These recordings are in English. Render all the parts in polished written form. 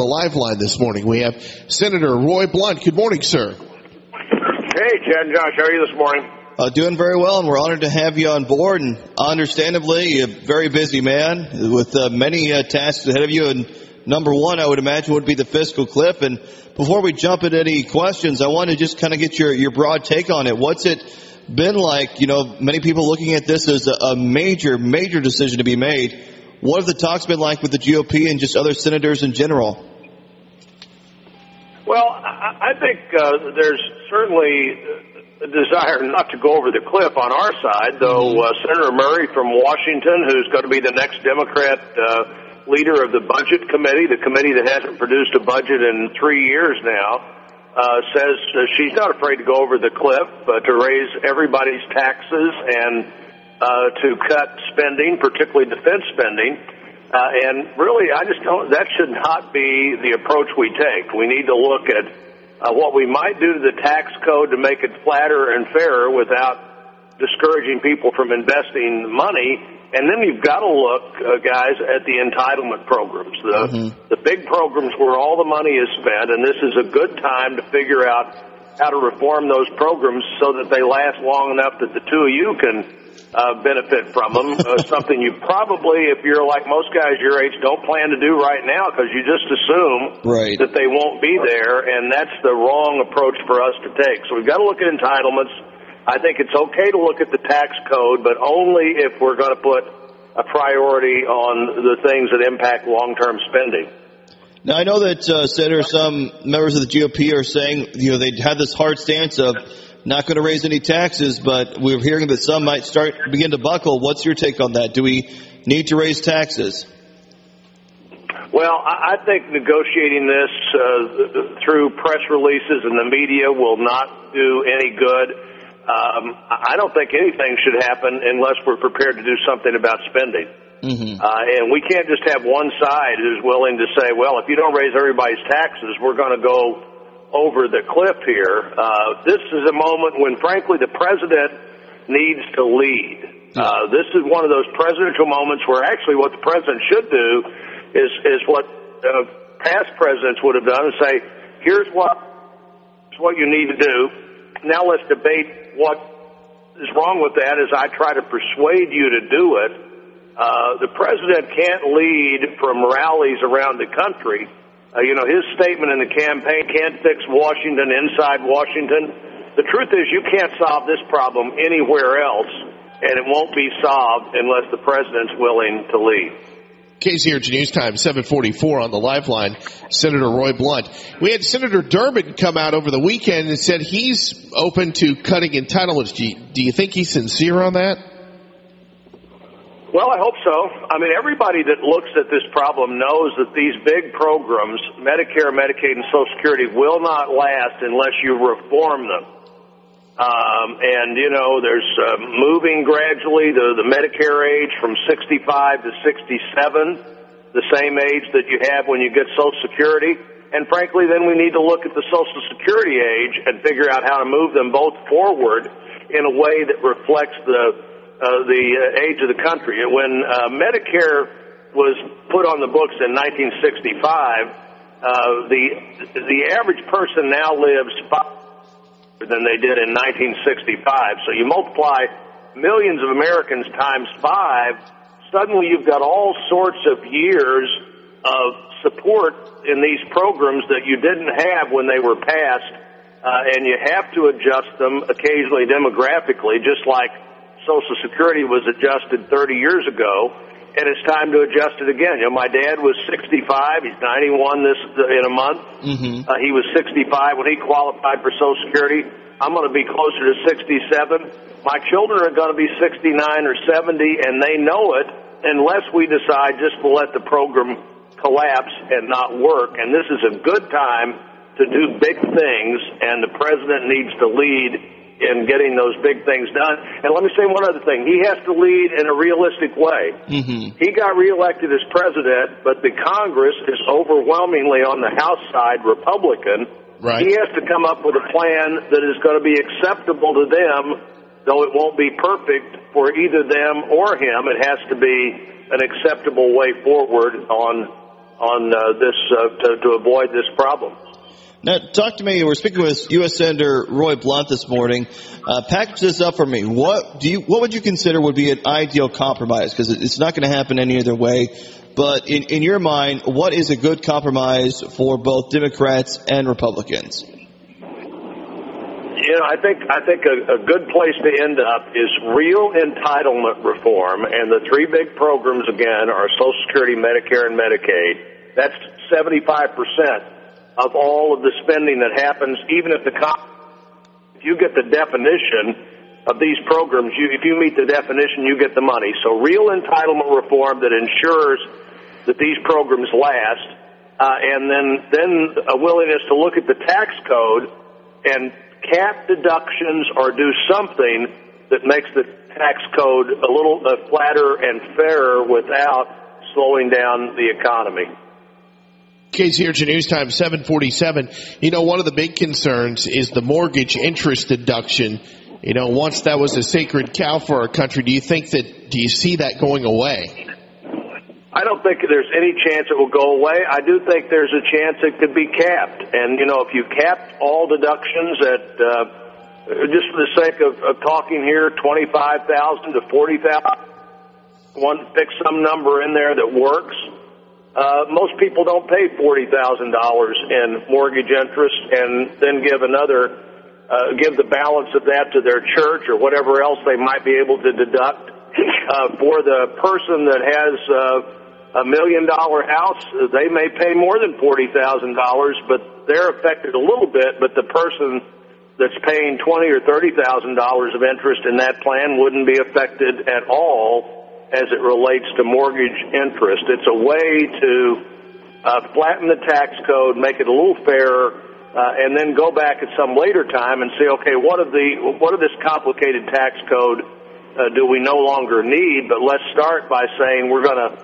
The live line this morning. We have Senator Roy Blunt. Good morning, sir. Hey, Chad and Josh. How are you this morning? Doing very well, and we're honored to have you on board. And understandably, a very busy man with many tasks ahead of you. And number one, I would imagine, would be the fiscal cliff. And before we jump into any questions, I want to just kind of get your broad take on it. What's it been like? You know, many people looking at this as a major decision to be made. What have the talks been like with the GOP and just other senators in general? Well, I think there's certainly a desire not to go over the cliff on our side, though Senator Murray from Washington, who's going to be the next Democrat leader of the Budget Committee, the committee that hasn't produced a budget in 3 years now, says she's not afraid to go over the cliff, to raise everybody's taxes and to cut spending, particularly defense spending. And really, I just don't, that should not be the approach we take. We need to look at what we might do to the tax code to make it flatter and fairer without discouraging people from investing money. And then you've got to look, guys, at the entitlement programs, the big programs where all the money is spent, and this is a good time to figure out how to reform those programs so that they last long enough that the two of you can benefit from them, something you probably, if you're like most guys your age, don't plan to do right now because you just assume that they won't be there, and that's the wrong approach for us to take. So we've got to look at entitlements. I think it's okay to look at the tax code, but only if we're going to put a priority on the things that impact long-term spending. Now, I know that, Senator, some members of the GOP are saying, you know, they had this hard stance of not going to raise any taxes, but we're hearing that some might begin to buckle. What's your take on that? Do we need to raise taxes? Well, I think negotiating this through press releases and the media will not do any good. I don't think anything should happen unless we're prepared to do something about spending. And we can't just have one side who's willing to say, well, if you don't raise everybody's taxes, we're going to go over the cliff here. This is a moment when, frankly, the president needs to lead. This is one of those presidential moments where actually what the president should do is what past presidents would have done and say, here's what you need to do. Now let's debate what is wrong with that as I try to persuade you to do it. The president can't lead from rallies around the country. His statement in the campaign, can't fix Washington inside Washington. The truth is you can't solve this problem anywhere else, and it won't be solved unless the president's willing to lead. KZRG News Time, 744 on the live line. Senator Roy Blunt. We had Senator Durbin come out over the weekend and said he's open to cutting entitlements. Do you think he's sincere on that? Well, I hope so. I mean, everybody that looks at this problem knows that these big programs, Medicare, Medicaid, and Social Security, will not last unless you reform them. There's moving gradually the Medicare age from 65 to 67, the same age that you have when you get Social Security. And frankly, then we need to look at the Social Security age and figure out how to move them both forward in a way that reflects the age of the country. When Medicare was put on the books in 1965, the average person now lives than they did in 1965. So you multiply millions of Americans times 5, suddenly you've got all sorts of years of support in these programs that you didn't have when they were passed, and you have to adjust them occasionally demographically, just like Social Security was adjusted 30 years ago, and it's time to adjust it again. My dad was 65. He's 91 in a month. He was 65 when he qualified for Social Security. I'm going to be closer to 67. My children are going to be 69 or 70, and they know it unless we decide just to let the program collapse and not work. And this is a good time to do big things, and the president needs to lead in getting those big things done. And let me say one other thing. He has to lead in a realistic way. He got reelected as president, but the Congress is overwhelmingly on the House side Republican. He has to come up with a plan that is going to be acceptable to them, though it won't be perfect for either them or him. It has to be an acceptable way forward on on this to avoid this problem. Now, talk to me. We're speaking with U.S. Senator Roy Blunt this morning. Package this up for me. What would you consider would be an ideal compromise? Because it's not going to happen any other way. But in your mind, what is a good compromise for both Democrats and Republicans? You know, I think a good place to end up is real entitlement reform, and the three big programs again are Social Security, Medicare, and Medicaid. That's 75% of all of the spending that happens, even if if you get the definition of these programs, if you meet the definition, you get the money. So real entitlement reform that ensures that these programs last, and then a willingness to look at the tax code and cap deductions or do something that makes the tax code a little flatter and fairer without slowing down the economy. KZRG News Time 747. You know, one of the big concerns is the mortgage interest deduction. You know, once that was a sacred cow for our country, do you see that going away? I don't think there's any chance it will go away. I do think there's a chance it could be capped. And, you know, if you capped all deductions at, just for the sake of talking here, $25,000 to $40,000, pick some number in there that works. Most people don't pay $40,000 in mortgage interest and then give the balance of that to their church or whatever else they might be able to deduct. For the person that has $1 million house, they may pay more than $40,000, but they're affected a little bit. But the person that's paying $20,000 or $30,000 of interest in that plan wouldn't be affected at all as it relates to mortgage interest. It's a way to flatten the tax code, make it a little fairer, and then go back at some later time and say, okay, what of this complicated tax code do we no longer need? But let's start by saying we're going to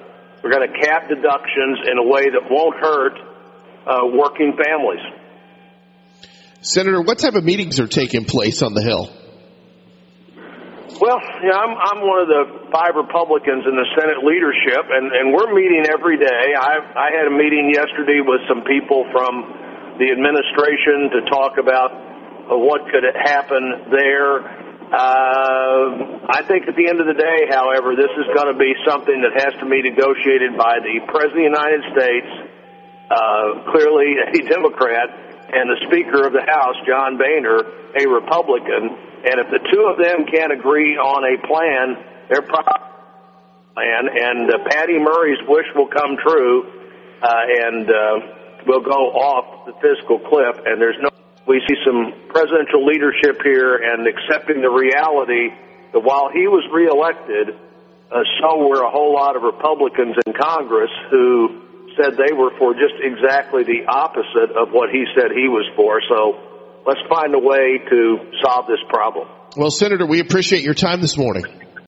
cap deductions in a way that won't hurt working families. Senator, what type of meetings are taking place on the Hill? Well, you know, I'm one of the 5 Republicans in the Senate leadership, and we're meeting every day. I had a meeting yesterday with some people from the administration to talk about what could happen there. I think at the end of the day, however, this is going to be something that has to be negotiated by the President of the United States, clearly a Democrat, and the Speaker of the House, John Boehner, a Republican. And if the two of them can't agree on a plan, they're probably and Patty Murray's wish will come true, and we'll go off the fiscal cliff. And we see some presidential leadership here and accepting the reality that while he was reelected, so were a whole lot of Republicans in Congress who said they were for just exactly the opposite of what he said he was for. So let's find a way to solve this problem. Well, Senator, we appreciate your time this morning.